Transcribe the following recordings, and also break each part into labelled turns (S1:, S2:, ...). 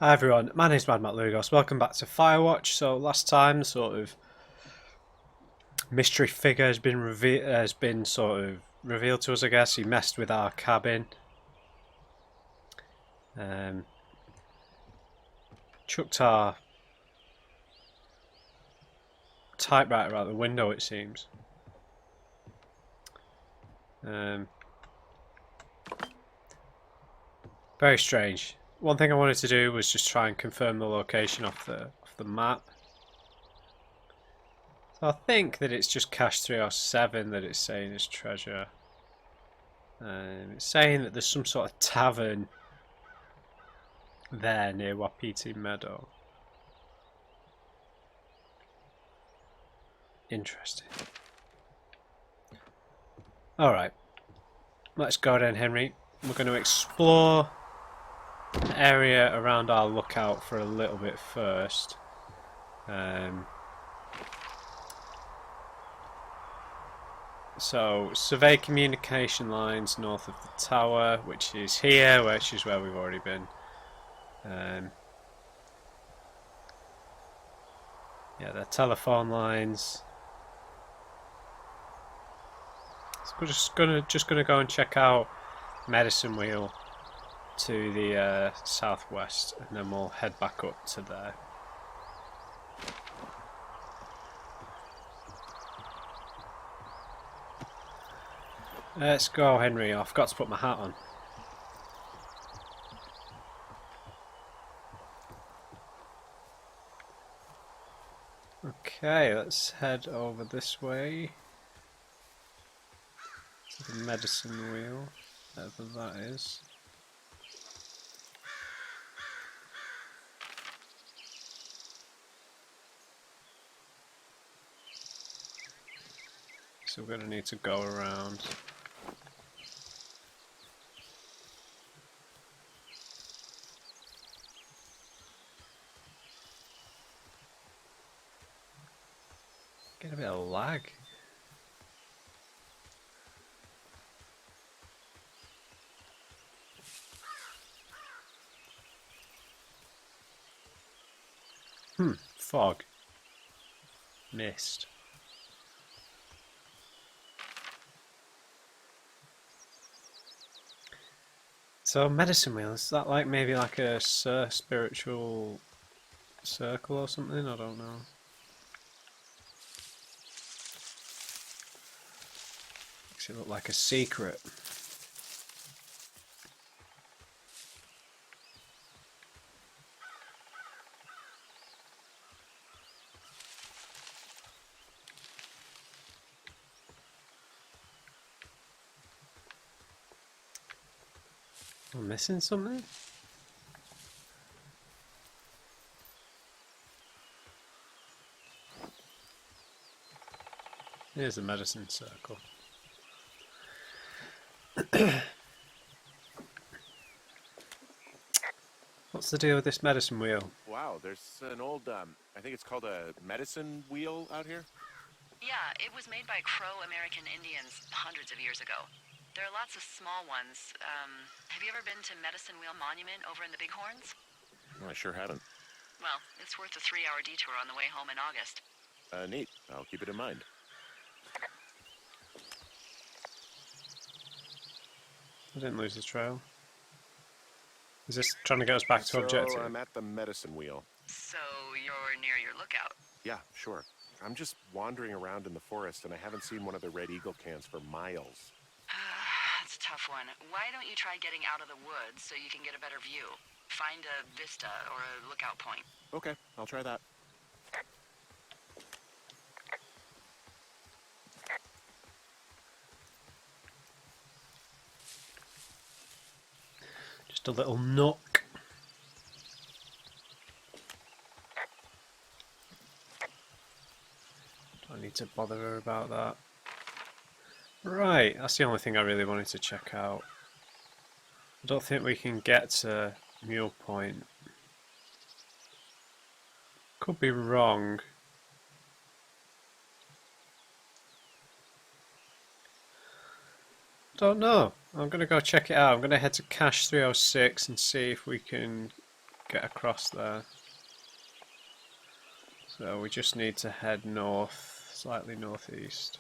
S1: Hi everyone, my name is MadMatt Lugos. Welcome back to Firewatch. So last time, sort of mystery figure has been sort of revealed to us. I guess he messed with our cabin. Chucked our typewriter out the window. It seems. Very strange. One thing I wanted to do was just try and confirm the location off the map. So I think that it's just cache 307 that it's saying is treasure. It's saying that there's some sort of tavern there near Wapiti Meadow. Interesting. Alright. Let's go then, Henry. We're going to explore the area around our lookout for a little bit first. So, survey communication lines north of the tower, which is here, which is where we've already been. Yeah, they're telephone lines. So we're just gonna go and check out Medicine Wheel to the southwest, and then we'll head back up to there. Let's go, Henry. I forgot to put my hat on. Okay, let's head over this way to the Medicine Wheel, whatever that is. So we're going to need to go around. Get a bit of lag. Fog. Mist. So Medicine Wheel, is that like maybe like a spiritual circle or something? I don't know. Makes it look like a secret. I'm missing something? Here's the medicine circle. What's the deal with this medicine wheel?
S2: Wow, there's an old, I think it's called a medicine wheel out here?
S3: Yeah, it was made by Crow American Indians hundreds of years ago. There are lots of small ones. Have you ever been to Medicine Wheel Monument over in the Bighorns?
S2: I sure haven't.
S3: Well, it's worth a 3-hour detour on the way home in August.
S2: Neat. I'll keep it in mind.
S1: I didn't lose the trail. Is this trying to get us back to objective?
S2: So I'm at the medicine wheel.
S3: So you're near your lookout?
S2: Yeah, sure. I'm just wandering around in the forest and I haven't seen one of the Red Eagle cans for miles.
S3: That's a tough one. Why don't you try getting out of the woods so you can get a better view? Find a vista or a lookout point.
S2: Okay, I'll try that.
S1: Just a little nook. Don't need to bother her about that. Right, that's the only thing I really wanted to check out. I don't think we can get to Mule Point. Could be wrong. Don't know. I'm going to go check it out. I'm going to head to Cache 306 and see if we can get across there. So we just need to head north, slightly northeast.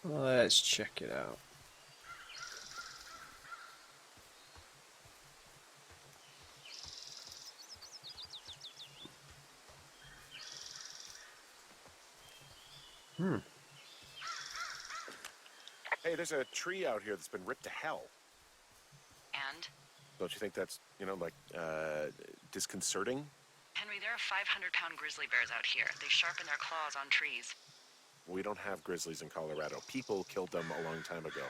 S1: Let's check it out.
S2: Hey, there's a tree out here that's been ripped to hell.
S3: And?
S2: Don't you think that's, disconcerting?
S3: Henry, there are 500-pound grizzly bears out here. They sharpen their claws on trees.
S2: We don't have grizzlies in Colorado. People killed them a long time ago.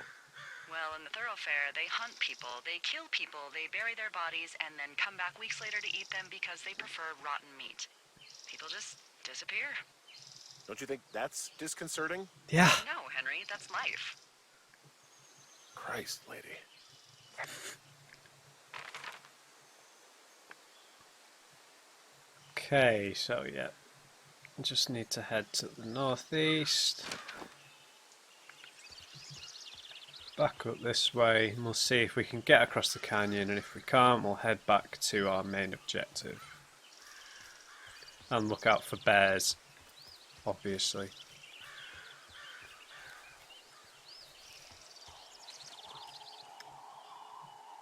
S3: Well, in the thoroughfare, they hunt people, they kill people, they bury their bodies, and then come back weeks later to eat them because they prefer rotten meat. People just disappear.
S2: Don't you think that's disconcerting?
S1: Yeah.
S3: No, Henry, that's life.
S2: Christ, lady.
S1: Okay, so yeah. Just need to head to the northeast. Back up this way, and we'll see if we can get across the canyon, and if we can't, we'll head back to our main objective. And look out for bears, obviously.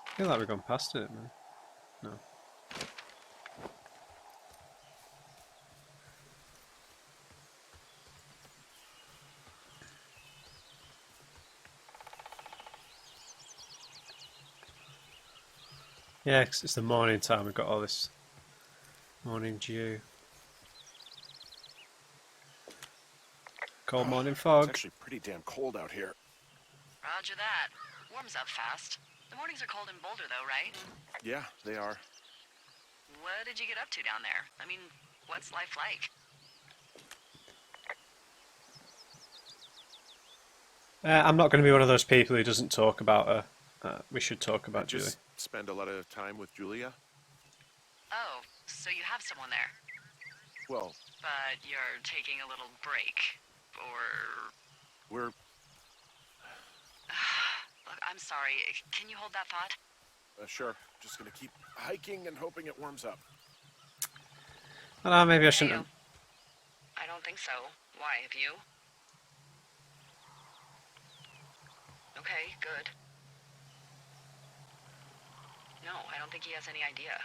S1: I feel like we've gone past it, man. No. Yeah, 'cause it's the morning time, we've got all this morning dew. Cold morning
S2: It's
S1: fog.
S2: actually pretty damn cold out here.
S3: Roger that. Warms up fast. The mornings are cold in Boulder, though, right?
S2: Yeah, they are.
S3: What did you get up to down there? I mean, what's life like?
S1: I'm not going to be one of those people who doesn't talk about her. We should talk about Julie.
S2: Just spend a lot of time with Julia.
S3: Oh, so you have someone there.
S2: Well,
S3: But you're taking a little break. Or...
S2: we're...
S3: Look, I'm sorry. Can you hold that thought?
S2: Sure. Just gonna keep hiking and hoping it warms up.
S1: Well, maybe I shouldn't have.
S3: I don't think so. Why, have you? Okay, good. No, I don't think he has any idea.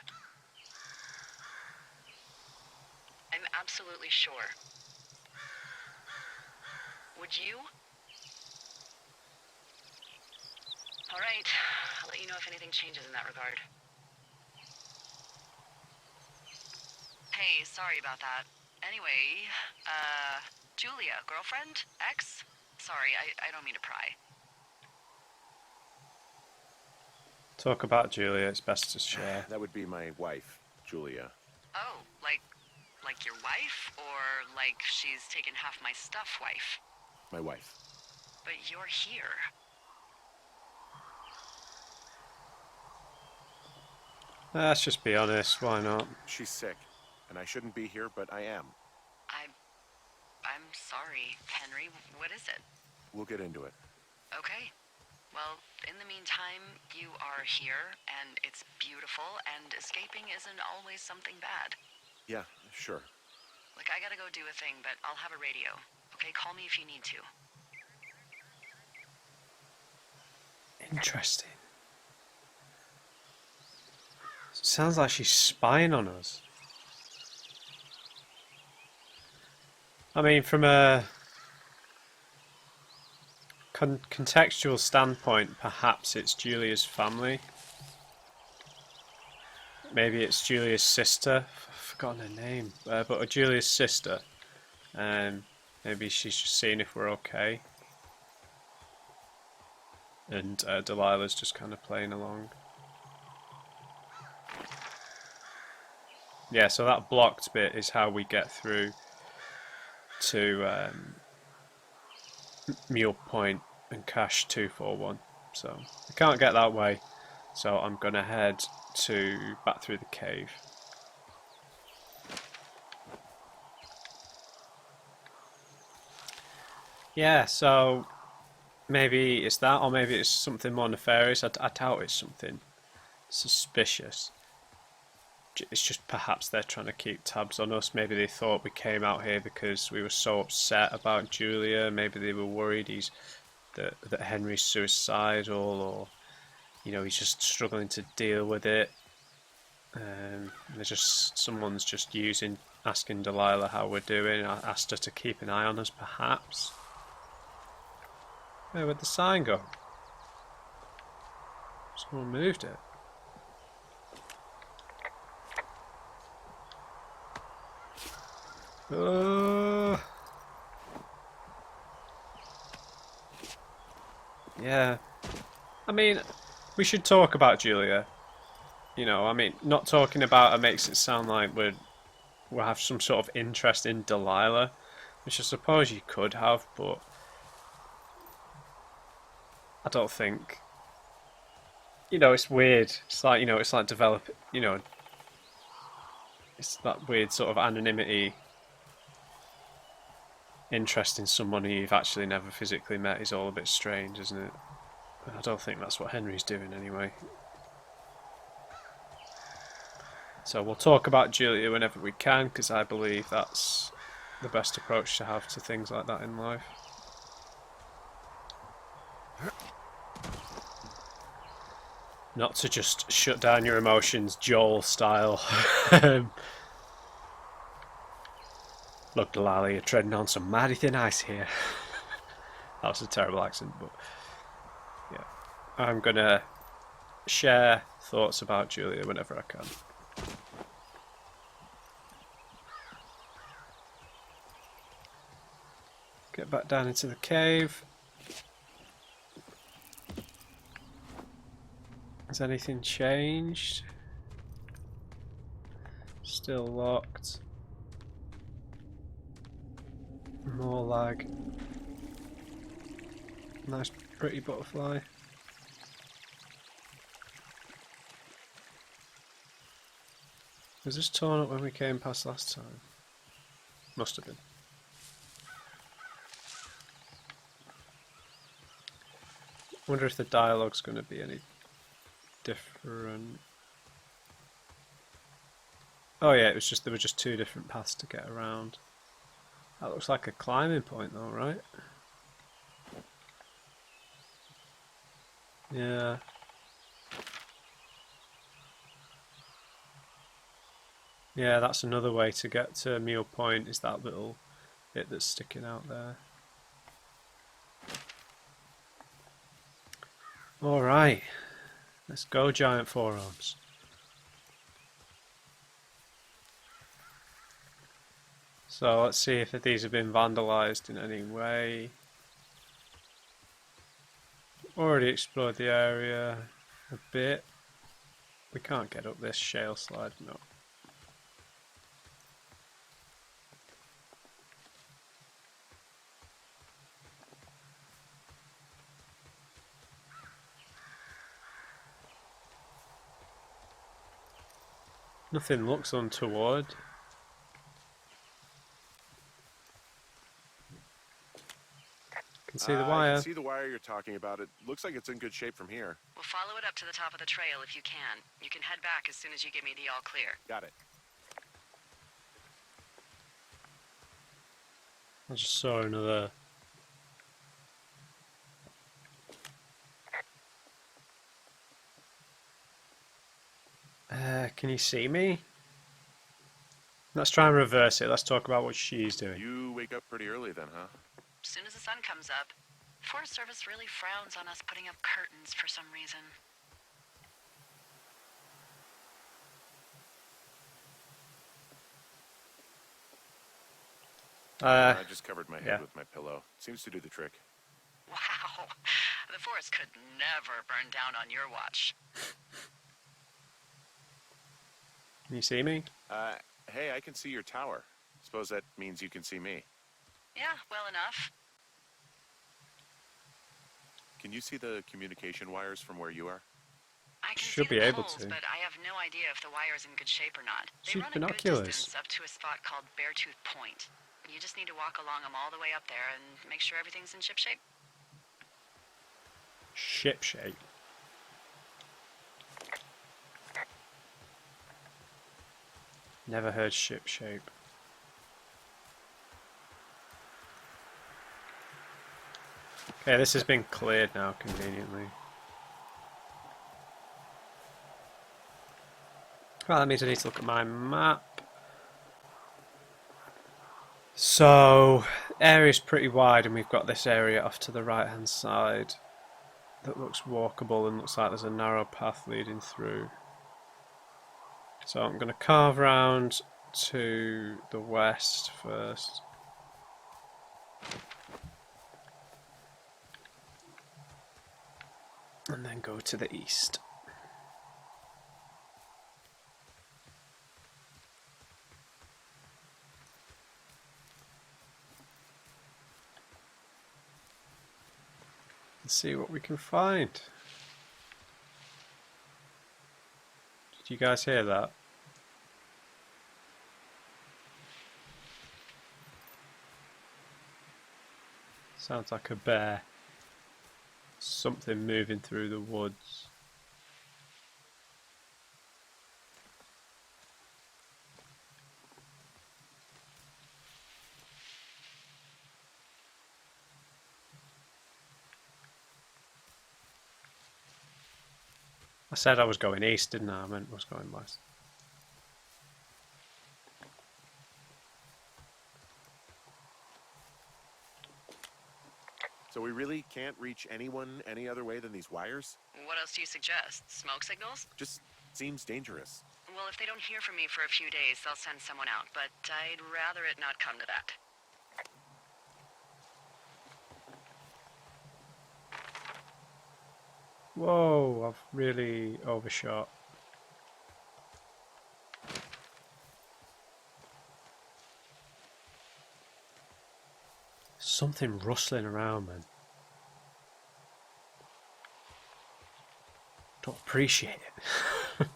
S3: I'm absolutely sure. Would you? All right, I'll let you know if anything changes in that regard. Hey, sorry about that. Anyway, Julia, girlfriend? Ex? Sorry, I don't mean to pry.
S1: Talk about Julia, it's best to share.
S2: That would be my wife, Julia.
S3: Oh, like your wife? Or like she's taken half my stuff wife?
S2: My wife.
S3: But you're here.
S1: Let's just be honest, why not?
S2: She's sick, and I shouldn't be here, but I am.
S3: I'm sorry, Henry. What is it?
S2: We'll get into it.
S3: Okay. Well, in the meantime, you are here, and it's beautiful, and escaping isn't always something bad.
S2: Yeah, sure.
S3: Look, I gotta go do a thing, but I'll have a radio. Okay, call me if you need to.
S1: Interesting. Sounds like she's spying on us. I mean, from a contextual standpoint, perhaps it's Julia's family. Maybe it's Julia's sister. I've forgotten her name, but Julia's sister. Maybe she's just seeing if we're okay. And Delilah's just kind of playing along. Yeah, so that blocked bit is how we get through to Mule Point and Cache 241. So we can't get that way, so I'm gonna head back through the cave. Yeah, so maybe it's that, or maybe it's something more nefarious. I doubt it's something suspicious. It's just perhaps they're trying to keep tabs on us. Maybe they thought we came out here because we were so upset about Julia. Maybe they were worried that Henry's suicidal, or he's just struggling to deal with it. Someone's just asking Delilah how we're doing. I asked her to keep an eye on us, perhaps. Where'd the sign go? Someone moved it. Yeah. I mean, we should talk about Julia. Not talking about her makes it sound like we'll have some sort of interest in Delilah, which I suppose you could have, but I don't think. It's weird. It's like it's like develop. It's that weird sort of anonymity. Interest in someone who you've actually never physically met is all a bit strange, isn't it? I don't think that's what Henry's doing anyway. So we'll talk about Julia whenever we can, because I believe that's the best approach to have to things like that in life. Not to just shut down your emotions, Joel style. Look, Delilah, you're treading on some mighty thin ice here. That was a terrible accent, but yeah. I'm gonna share thoughts about Julia whenever I can. Get back down into the cave. Has anything changed? Still locked. More lag. Nice pretty butterfly. Was this torn up when we came past last time? Must have been. Wonder if the dialogue's going to be any different. Oh yeah, there were just two different paths to get around. That looks like a climbing point though, right? Yeah. Yeah, that's another way to get to Mule Point, is that little bit that's sticking out there. Alright. Let's go, giant forearms. So let's see if these have been vandalised in any way. Already explored the area a bit. We can't get up this shale slide, no. Nothing looks untoward. Can see the wire.
S2: I can see the wire you're talking about. It looks like it's in good shape from here.
S3: We'll follow it up to the top of the trail if you can. You can head back as soon as you give me the all clear.
S2: Got it.
S1: I just saw another. Can you see me? Let's try and reverse it. Let's talk about what she's doing.
S2: You wake up pretty early then, huh?
S3: As soon as the sun comes up. Forest Service really frowns on us putting up curtains for some reason.
S2: I just covered my head with my pillow. Seems to do the trick.
S3: Wow. The forest could never burn down on your watch.
S1: Can you see me?
S2: Hey, I can see your tower. Suppose that means you can see me.
S3: Yeah, well enough.
S2: Can you see the communication wires from where you are?
S3: I can
S1: Should
S3: see
S1: be
S3: the
S1: able
S3: poles,
S1: to.
S3: but I have no idea if the wire's in good shape or not. They
S1: Shoot
S3: run a
S1: binoculars.
S3: good distance up to a spot called Beartooth Point. You just need to walk along them all the way up there and make sure everything's in ship shape.
S1: Ship shape. Never heard ship shape. Okay, this has been cleared now conveniently. Well, that means I need to look at my map. So, area's pretty wide, and we've got this area off to the right hand side that looks walkable and looks like there's a narrow path leading through. So I'm going to carve around to the west first. And then go to the east. And see what we can find. Did you guys hear that? Sounds like a bear. Something moving through the woods. I said I was going east, didn't I? I meant I was going west.
S2: So we really can't reach anyone any other way than these wires?
S3: What else do you suggest? Smoke signals?
S2: Just seems dangerous.
S3: Well, if they don't hear from me for a few days, they'll send someone out, but I'd rather it not come to that.
S1: Whoa, I've really overshot. Something rustling around, man. Don't appreciate it.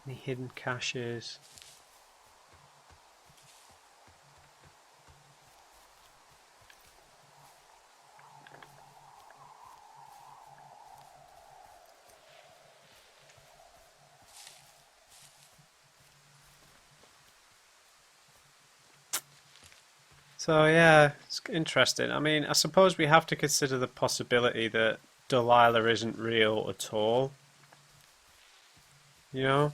S1: Any hidden caches? So yeah, it's interesting. I mean, I suppose we have to consider the possibility that Delilah isn't real at all. You know,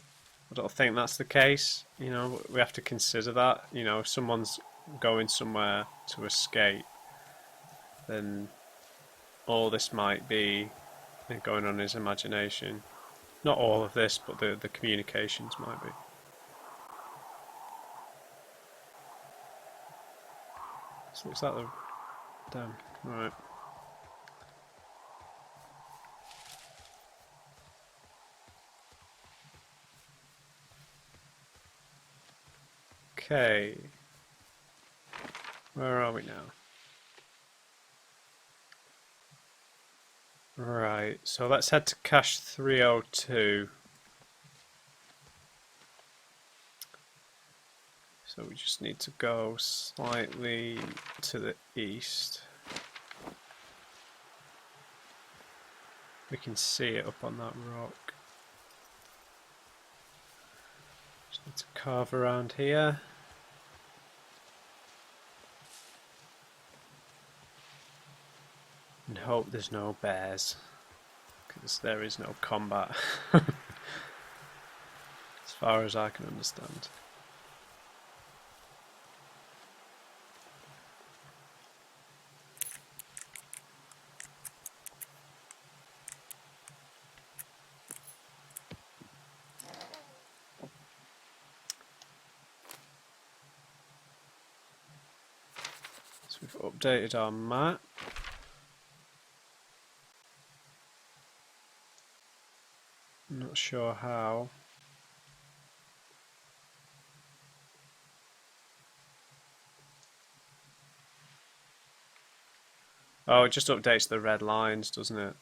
S1: I don't think that's the case. You know, we have to consider that. You know, if someone's going somewhere to escape, then all this might be going on in his imagination. Not all of this, but the communications might be. So looks like the... Damn, right. Okay. Where are we now? Right, so let's head to cache 302. So we just need to go slightly to the east. We can see it up on that rock. Just need to carve around here. And hope there's no bears, because there is no combat, as far as I can understand. So we've updated our map. Not sure how. Oh, it just updates the red lines, doesn't it?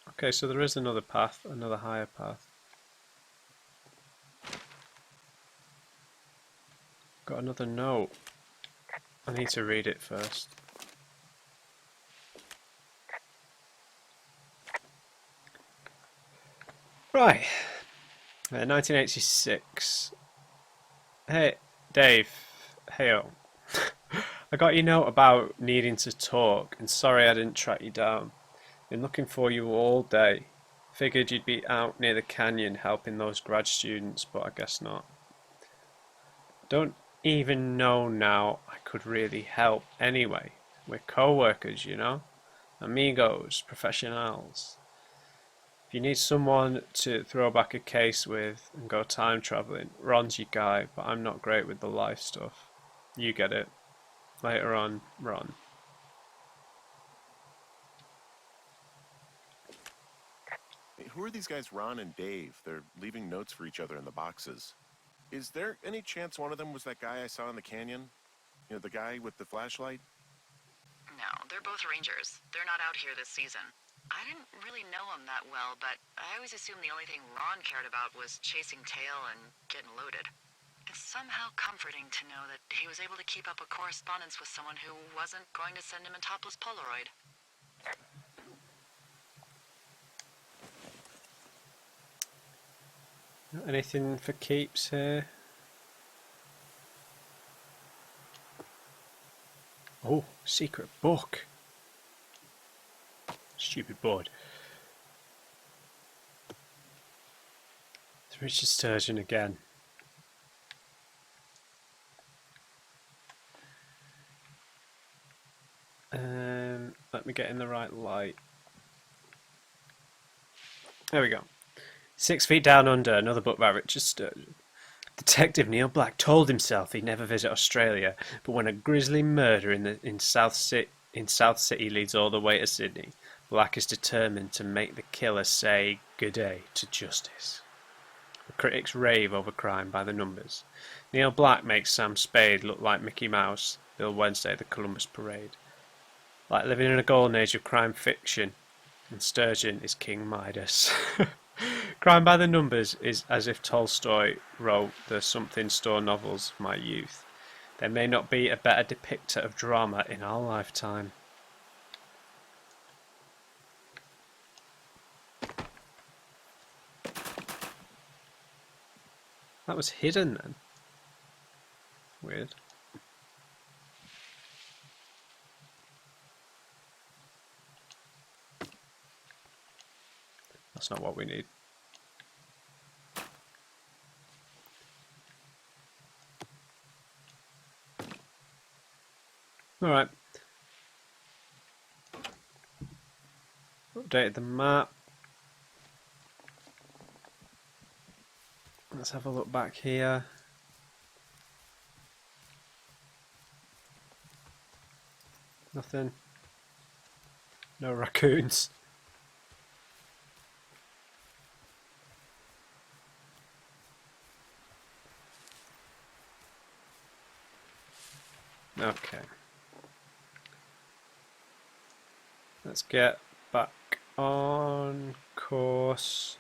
S1: Okay, so there is another path, another higher path. Got another note. I need to read it first. Right. 1986. Hey, Dave. Heyo. I got your note about needing to talk, and sorry I didn't track you down. Been looking for you all day. Figured you'd be out near the canyon helping those grad students, but I guess not. Don't even know now I could really help anyway. We're co-workers, you know? Amigos, professionals. If you need someone to throw back a case with and go time travelling, Ron's your guy, but I'm not great with the life stuff. You get it. Later on, Ron.
S2: Hey, who are these guys, Ron and Dave? They're leaving notes for each other in the boxes. Is there any chance one of them was that guy I saw in the canyon? You know, the guy with the flashlight?
S3: No, they're both rangers. They're not out here this season. I didn't really know him that well, but I always assumed the only thing Ron cared about was chasing tail and getting loaded. It's somehow comforting to know that he was able to keep up a correspondence with someone who wasn't going to send him a topless Polaroid.
S1: Anything for keeps here? Oh, secret book. Stupid board. It's Richard Sturgeon again. Let me get in the right light. There we go. 6 Feet Down Under, another book by Richard Sturgeon. Detective Neil Black told himself he'd never visit Australia, but when a grisly murder in South City leads all the way to Sydney, Black is determined to make the killer say good day to justice. The critics rave over Crime by the Numbers. Neil Black makes Sam Spade look like Mickey Mouse, Bill Wednesday at the Columbus Parade. Like living in a golden age of crime fiction, and Sturgeon is King Midas. Crime by the Numbers is as if Tolstoy wrote the Something Store novels of my youth. There may not be a better depictor of drama in our lifetime. That was hidden then. Weird. That's not what we need. Alright. Updated the map. Let's have a look back here. Nothing. No raccoons. Okay. Let's get back on course.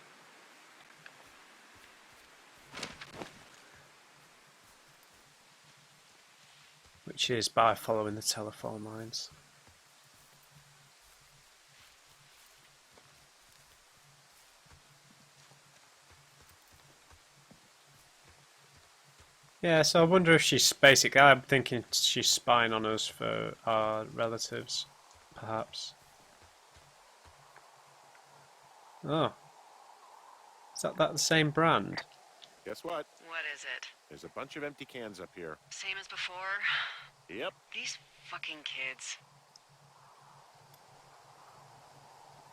S1: Which is by following the telephone lines. Yeah, so I wonder if she's basically, I'm thinking she's spying on us for our relatives, perhaps. Oh. Is that the same brand?
S2: Guess what?
S3: What is it?
S2: There's a bunch of empty cans up here.
S3: Same as before?
S2: Yep.
S3: These fucking kids.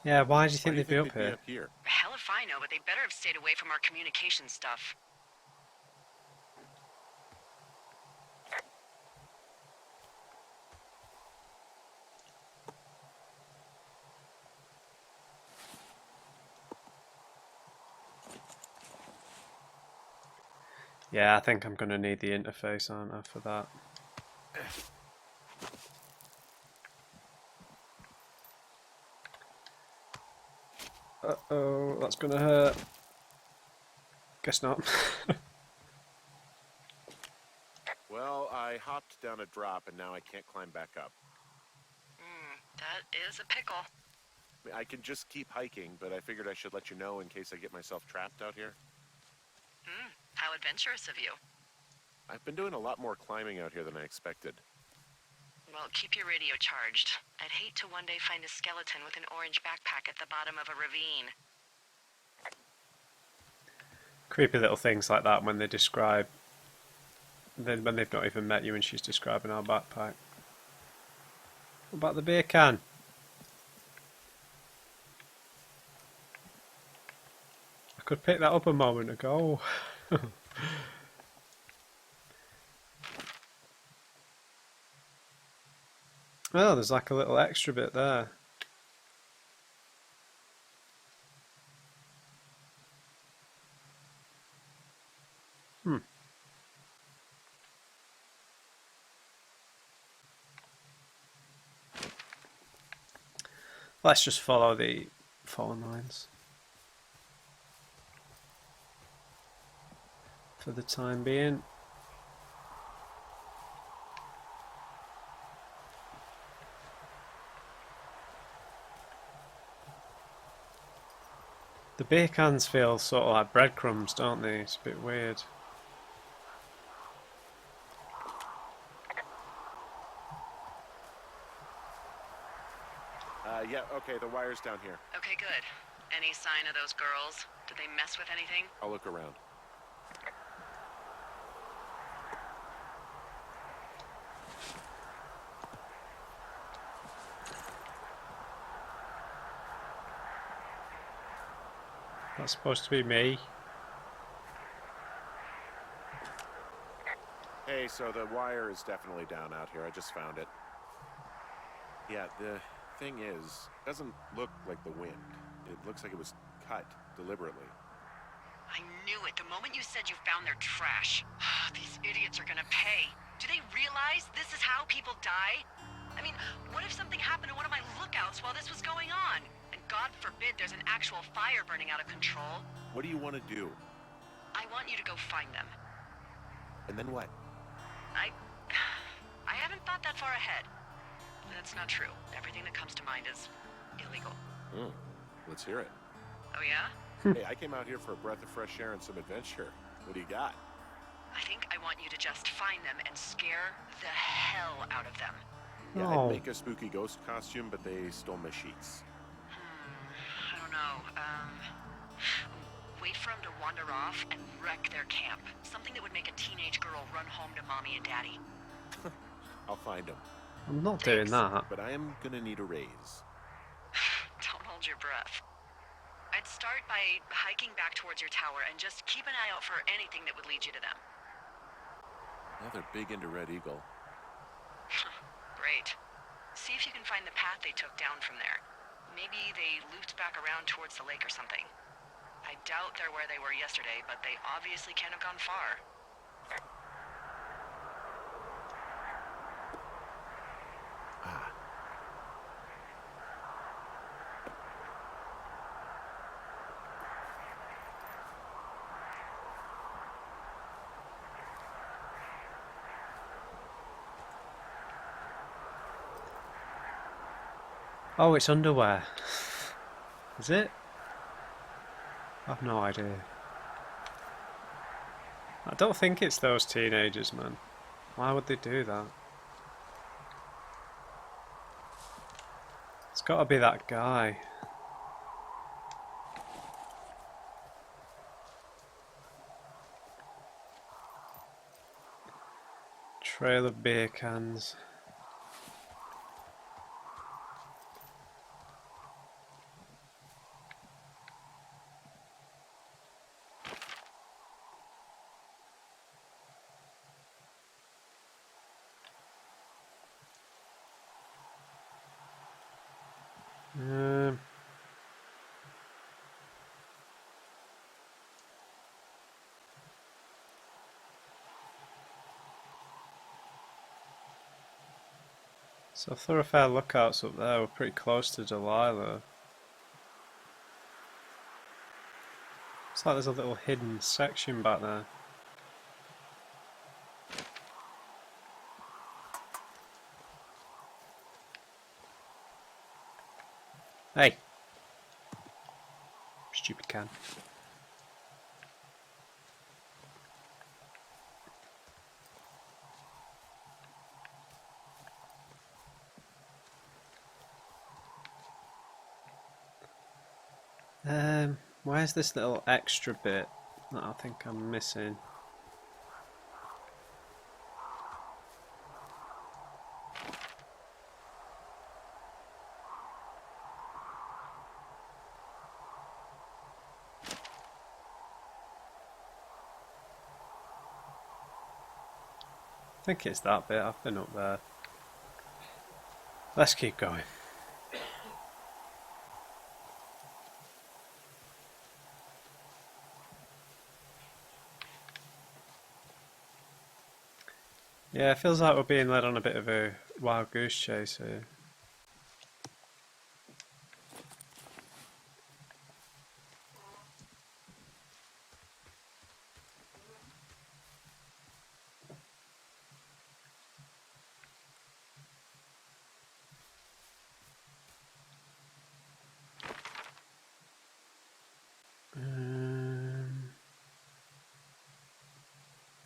S1: Yeah, why do you
S2: Why
S1: think
S2: do you
S1: they'd be up
S2: they'd
S1: here?
S2: up here?
S3: Hell if I know, but they better have stayed away from our communication stuff.
S1: Yeah, I think I'm going to need the interface, aren't I, for that. Uh-oh, that's going to hurt. Guess not.
S2: Well, I hopped down a drop and now I can't climb back up.
S3: That is a pickle.
S2: I can just keep hiking, but I figured I should let you know in case I get myself trapped out here.
S3: How adventurous of you.
S2: I've been doing a lot more climbing out here than I expected.
S3: Well, keep your radio charged. I'd hate to one day find a skeleton with an orange backpack at the bottom of a ravine.
S1: Creepy little things like that when they describe, when they've not even met you and she's describing our backpack. What about the beer can? I could pick that up a moment ago. Oh, there's like a little extra bit there. Let's just follow the phone lines for the time being. The beer cans feel sort of like breadcrumbs, don't they? It's a bit weird.
S2: Yeah, okay, the wire's down here.
S3: Okay, good. Any sign of those girls? Did they mess with anything?
S2: I'll look around.
S1: That's supposed to be me.
S2: Hey, so the wire is definitely down out here. I just found it. Yeah, the thing is, it doesn't look like the wind. It looks like it was cut deliberately.
S3: I knew it the moment you said you found their trash. These idiots are gonna pay. Do they realize this is how people die? I mean, what if something happened to one of my lookouts while this was going on? And God forbid there's an actual fire burning out of control.
S2: What do you want to do?
S3: I want you to go find them.
S2: And then what?
S3: I haven't thought that far ahead. That's not true. Everything that comes to mind is illegal.
S2: Let's hear it.
S3: Oh yeah?
S2: Hey, I came out here for a breath of fresh air and some adventure. What do you got?
S3: I think I want you to just find them and scare the hell out of them.
S2: Yeah,
S1: Oh.
S2: I'd make a spooky ghost costume, but they stole my sheets.
S3: I don't know. Wait for them to wander off and wreck their camp. Something that would make a teenage girl run home to mommy and daddy.
S2: I'll find them.
S1: I'm not doing that.
S2: But I am gonna need a raise.
S3: Don't hold your breath. I'd start by hiking back towards your tower and just keep an eye out for anything that would lead you to them.
S2: Well, they're big into Red Eagle.
S3: Great. See if you can find the path they took down from there. Maybe they looped back around towards the lake or something. I doubt they're where they were yesterday, but they obviously can't have gone far.
S1: Oh, it's underwear. Is it? I've no idea. I don't think it's those teenagers, man. Why would they do that? It's got to be that guy. Trail of beer cans. So thoroughfare lookouts up there. We're pretty close to Delilah. It's like there's a little hidden section back there. Hey, Stupid can. Where's this little extra bit that I think I'm missing? I think it's that bit. I've been up there. Let's keep going. Yeah, it feels like we're being led on a bit of a wild goose chase here.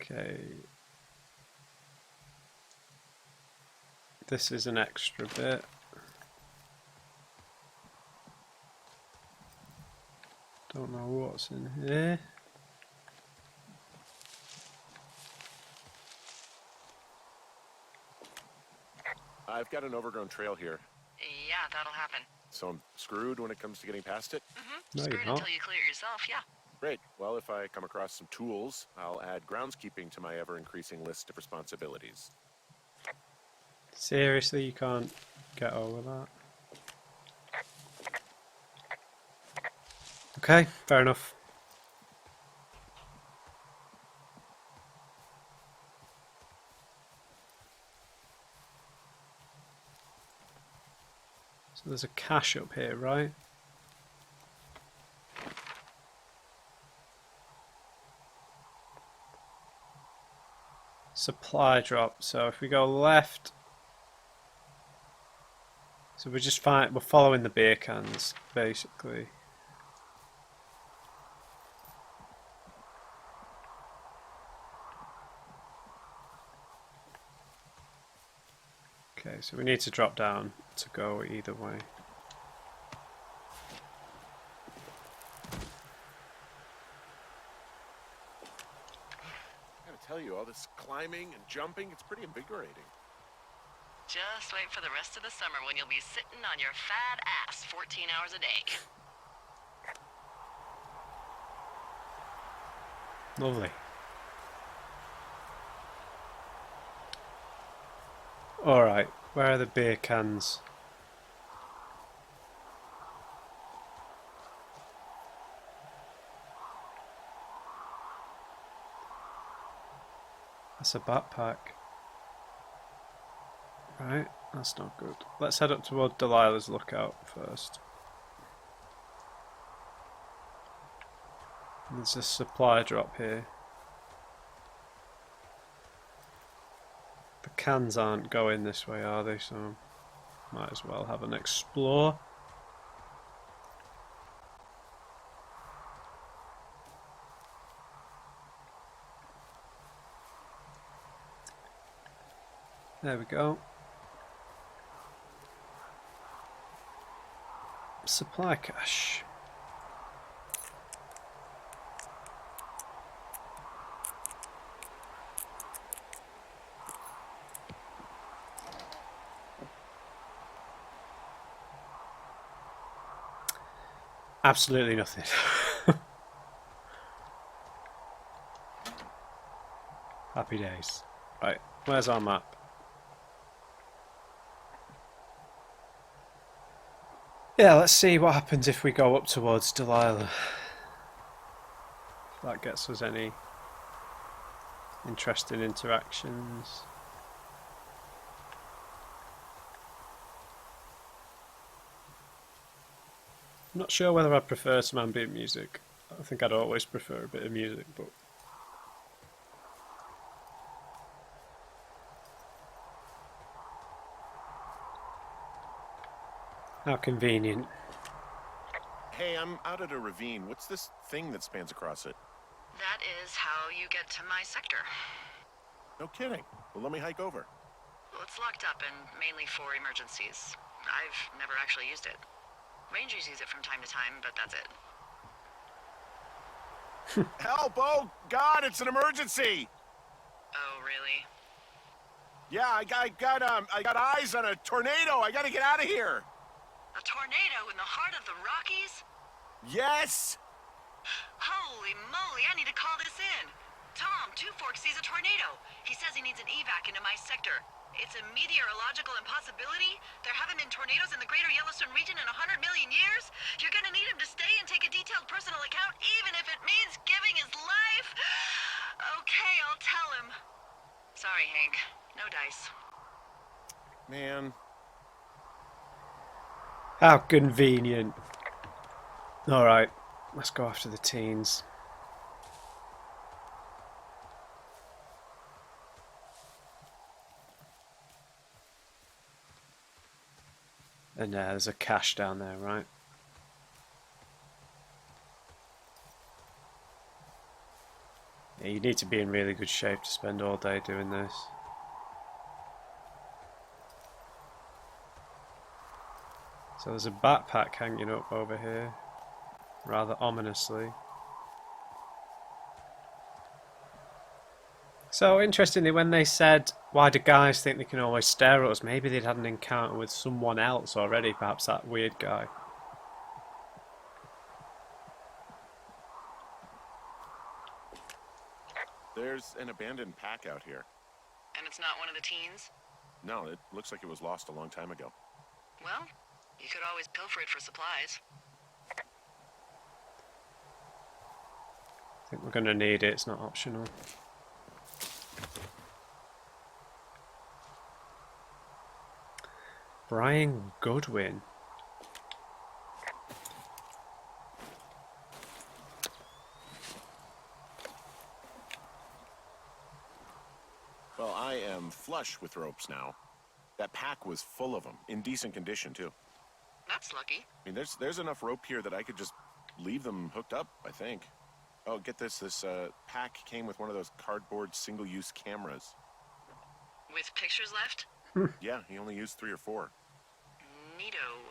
S1: Okay. This is an extra bit. Don't know what's in here.
S2: I've got an overgrown trail here,
S3: Yeah, that'll happen.
S2: so I'm screwed when it comes to getting past it.
S3: Mm-hmm.
S1: No, you're
S3: Screwed
S1: not.
S3: until you clear it yourself, yeah.
S2: Great. Well, if I come across some tools, I'll add groundskeeping to my ever-increasing list of responsibilities.
S1: Seriously, you can't get over that? Okay, fair enough. So there's a cache up here, right? Supply drop. So if we go left, so we're just fine. We're following the beer cans, basically. Okay, so we need to drop down to go either way.
S2: I gotta tell you, all this climbing and jumping, it's pretty invigorating.
S3: Just wait for the rest of the summer when you'll be sitting on your fat ass 14 hours a day.
S1: Lovely. Alright, where are the beer cans? That's a backpack. Right, that's not good. Let's head up toward Delilah's lookout first. There's a supply drop here. The cans aren't going this way, are they? So might as well have an explore. There we go. Supply cache. Absolutely nothing. Happy days. Right, where's our map? Yeah, let's see what happens if we go up towards Delilah. If that gets us any interesting interactions. I'm not sure whether I prefer some ambient music. I think I'd always prefer a bit of music, but how convenient.
S2: Hey, I'm out at a ravine. What's this thing that spans across it?
S3: That is how you get to my sector.
S2: No kidding. Well, let me hike over.
S3: Well, it's locked up and mainly for emergencies. I've never actually used it. Rangers use it from time to time, but that's it.
S2: Help! Oh, God, it's an emergency!
S3: Oh, really?
S2: Yeah, I got eyes on a tornado. I gotta get out of here.
S3: A tornado in the heart of the Rockies?
S2: Yes!
S3: Holy moly, I need to call this in. Tom, Two Forks sees a tornado. He says he needs an evac into my sector. It's a meteorological impossibility. There haven't been tornadoes in the greater Yellowstone region in 100 million years. You're gonna need him to stay and take a detailed personal account, even if it means giving his life. Okay, I'll tell him. Sorry, Hank. No dice.
S2: Man.
S1: How convenient. Alright, let's go after the teens. And there's a cache down there, right? Yeah, you need to be in really good shape to spend all day doing this. So there's a backpack hanging up over here, rather ominously. So interestingly, when they said, why do guys think they can always stare at us, maybe they'd had an encounter with someone else already, perhaps that weird guy.
S2: There's an abandoned pack out here.
S3: And it's not one of the teens?
S2: No, it looks like it was lost a long time ago.
S3: Well, you could always pilfer it for supplies.
S1: I think we're going to need it, it's not optional. Brian Goodwin.
S2: Well, I am flush with ropes now. That pack was full of them, in decent condition, too.
S3: That's lucky.
S2: I mean, there's enough rope here that I could just leave them hooked up, I think. Oh, get this. This pack came with one of those cardboard single-use cameras.
S3: With pictures left?
S2: Yeah, he only used 3 or 4.
S3: Neato.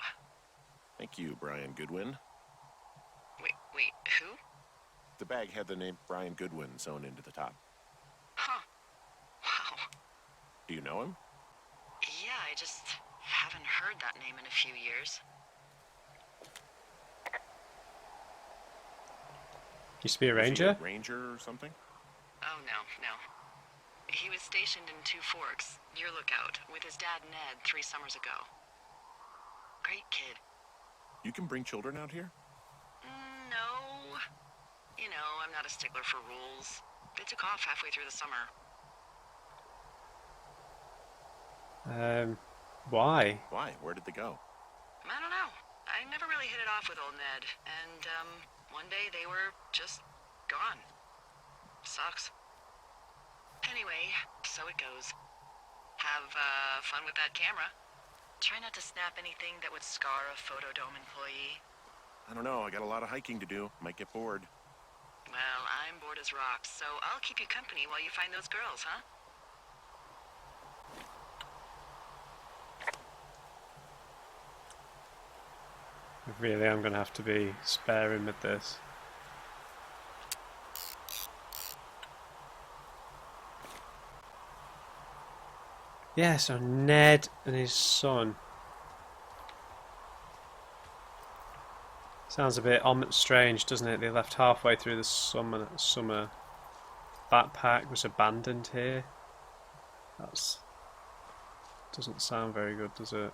S2: Thank you, Brian Goodwin.
S3: Wait, who?
S2: The bag had the name Brian Goodwin sewn into the top.
S3: Huh. Wow.
S2: Do you know him?
S3: Yeah, I just haven't heard that name in a few years.
S1: Used to be a
S2: Was he
S1: ranger?
S2: a ranger or something?
S3: Oh, no. He was stationed in Two Forks, your lookout, with his dad Ned 3 summers ago. Great kid.
S2: You can bring children out here?
S3: No. You know, I'm not a stickler for rules. They took off halfway through the summer.
S1: Why?
S2: Why? Where did they go?
S3: I don't know. I never really hit it off with old Ned, and, one day they were just gone. Sucks. Anyway, so it goes. Have, fun with that camera. Try not to snap anything that would scar a Photodome employee.
S2: I don't know. I got a lot of hiking to do. Might get bored.
S3: Well, I'm bored as rocks, so I'll keep you company while you find those girls, huh?
S1: Really, I'm going to have to be sparing with this. Yeah, so Ned and his son. Sounds a bit strange, doesn't it? They left halfway through the summer. Backpack was abandoned here. That's doesn't sound very good, does it?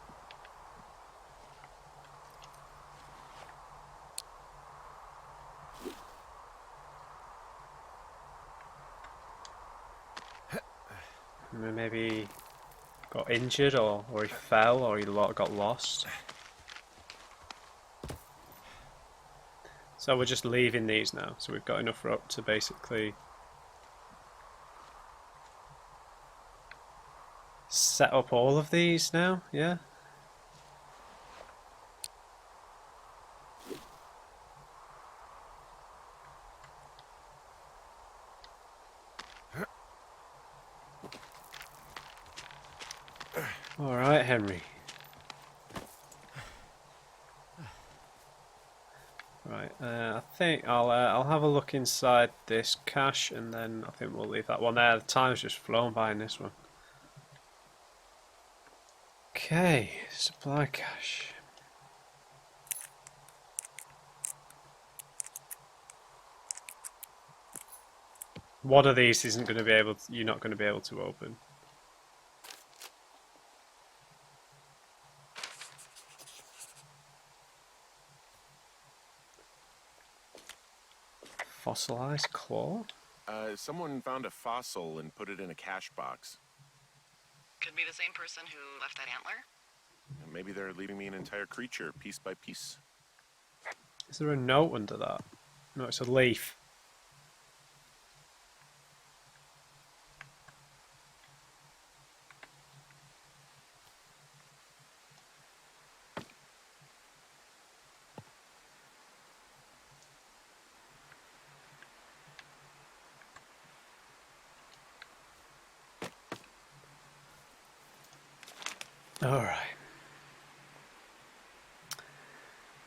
S1: Maybe he got injured, or he fell, or he got lost. So we're just leaving these now. So we've got enough rope to basically set up all of these now, yeah? All right, Henry. Right, I think I'll have a look inside this cache, and then I think we'll leave that one there. The time's just flown by in this one. Okay, supply cache. One of these isn't going to be able to, you're not going to be able to open. Fossilized claw?
S2: Someone found a fossil and put it in a cache box.
S3: Could be the same person who left that antler.
S2: And maybe they're leaving me an entire creature, piece by piece.
S1: Is there a note under that? No, it's a leaf. Alright.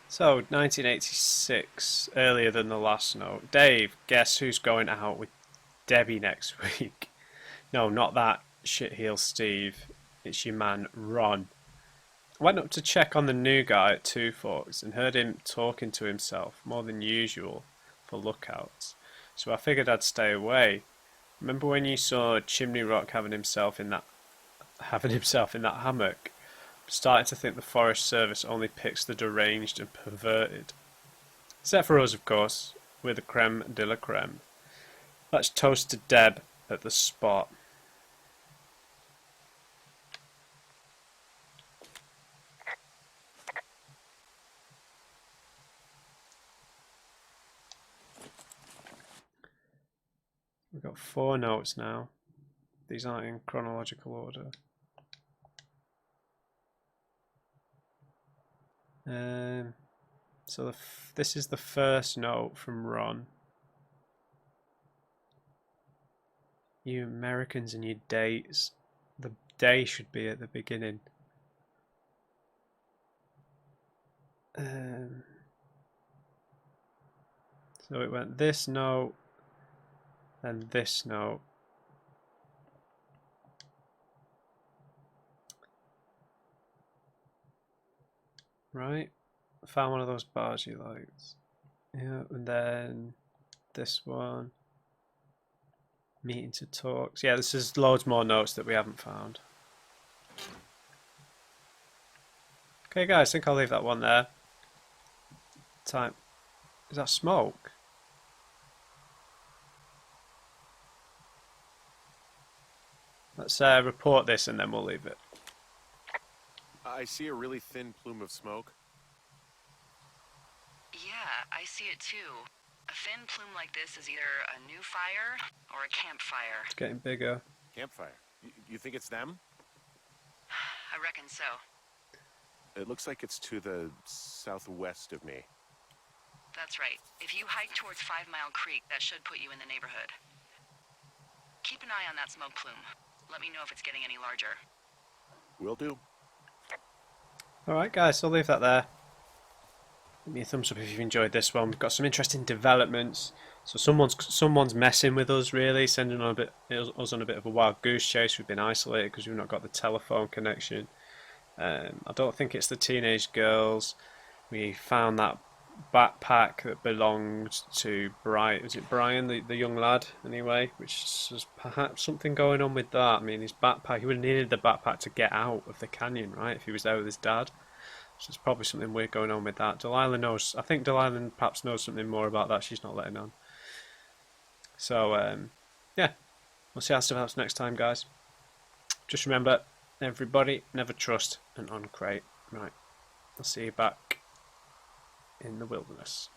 S1: So, 1986, earlier than the last note. Dave, guess who's going out with Debbie next week? No, not that shitheel Steve. It's your man, Ron. I went up to check on the new guy at Two Forks and heard him talking to himself more than usual for lookouts. So I figured I'd stay away. Remember when you saw Chimney Rock having himself in that hammock? I'm starting to think the Forest Service only picks the deranged and perverted. Except for us, of course. We're the creme de la creme. Let's toast to Deb at the spot. We've got 4 notes now. These aren't in chronological order. So this is the first note from Ron. You Americans and your dates. The day should be at the beginning. So it went this note, and this note. Right, found one of those bars you liked. Yeah, and then this one. Meeting to talk. So yeah, this is loads more notes that we haven't found. Okay, guys, I think I'll leave that one there. Time. Is that smoke? Let's report this and then we'll leave it.
S2: I see a really thin plume of smoke.
S3: Yeah, I see it too. A thin plume like this is either a new fire or a campfire.
S1: It's getting bigger.
S2: Campfire. You think it's them?
S3: I reckon so.
S2: It looks like it's to the southwest of me.
S3: That's right. If you hike towards 5 Mile Creek, that should put you in the neighborhood. Keep an eye on that smoke plume. Let me know if it's getting any larger.
S2: Will do.
S1: Alright guys, so I'll leave that there. Give me a thumbs up if you've enjoyed this one. We've got some interesting developments. So someone's messing with us really, sending on us on a bit of a wild goose chase. We've been isolated because we've not got the telephone connection. I don't think it's the teenage girls. We found that backpack that belonged to Brian. Was it Brian, the young lad anyway? Which was perhaps something going on with that. I mean, his backpack, he would have needed the backpack to get out of the canyon, right? If he was there with his dad. So there's probably something weird going on with that. Delilah knows. I think Delilah perhaps knows something more about that. She's not letting on. So, yeah. We'll see how stuff develops next time, guys. Just remember, everybody, never trust an uncrate. Right. I'll see you back in the wilderness.